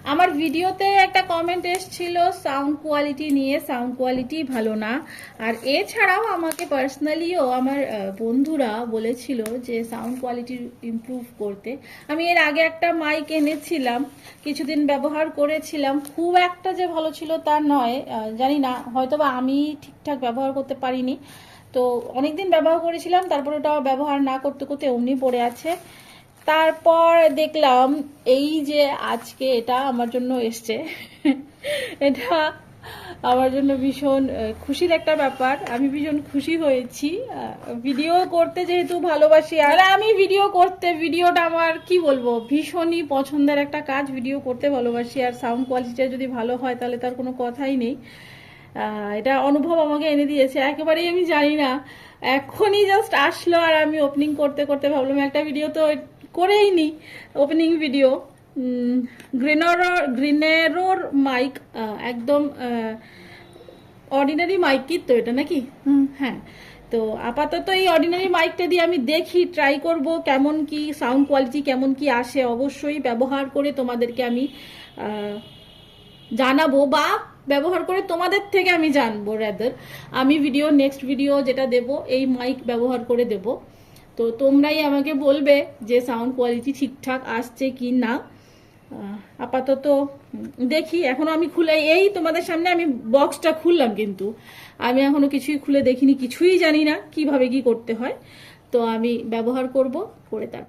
আমার ভিডিওতে একটা কমেন্ট এসেছিল সাউন্ড কোয়ালিটি নিয়ে, সাউন্ড কোয়ালিটি ভালো না। আর এছাড়াও আমাকে পার্সোনালিও আমার বন্ধুরা বলেছিল যে সাউন্ড কোয়ালিটি ইমপ্রুভ করতে। আমি এর আগে একটা মাইক এনেছিলাম, কিছুদিন ব্যবহার করেছিলাম, খুব একটা যে ভালো ছিল তা নয়, জানি না হয়তোবা আমি ঠিকঠাক ব্যবহার করতে পারিনি। তো অনেকদিন ব্যবহার করেছিলাম, তারপর ওটা ব্যবহার না করতে করতে অমনি পড়ে আছে। তারপর দেখলাম এই যে আজকে এটা আমার জন্য এসছে এটা আমার জন্য ভীষণ খুশির একটা ব্যাপার। আমি ভীষণ খুশি হয়েছি। ভিডিও করতে যেহেতু ভালোবাসি, আর আমি ভিডিওটা আমার কি বলবো ভীষণই পছন্দের একটা কাজ। ভিডিও করতে ভালোবাসি, আর সাউন্ড কোয়ালিটিটা যদি ভালো হয় তাহলে তার কোনো কথাই নেই। এটা অনুভব আমাকে এনে দিয়েছে, একেবারেই আমি জানি না, এখনই জাস্ট আসলো আর আমি ওপেনিং করতে করতে ভাবলাম একটা ভিডিও তো করেই নি, ওপেনিং ভিডিও। গ্রিনেরোর মাইক, একদম অর্ডিনারি মাইকই তো এটা নাকি? হ্যাঁ। তো আপাতত এই অর্ডিনারি মাইকটা দিয়ে আমি দেখি, ট্রাই করব কেমন কি সাউন্ড কোয়ালিটি কেমন কি আসে। অবশ্যই ব্যবহার করে তোমাদেরকে আমি জানাবো, বা ব্যবহার করে তোমাদের থেকে আমি জানবো। রাদার আমি নেক্সট ভিডিও যেটা দেব এই মাইক ব্যবহার করে দেব। তো তোমরাই আমাকে বলবে যে সাউন্ড কোয়ালিটি ঠিকঠাক আসছে কি না। আপাতত দেখি, এখনো আমি খুলে এই তোমাদের সামনে আমি বক্সটা খুললাম, কিন্তু আমি এখনো কিছুই খুলে দেখিনি, কিছুই জানি না কিভাবে কি করতে হয়। তো আমি ব্যবহার করব, করে তার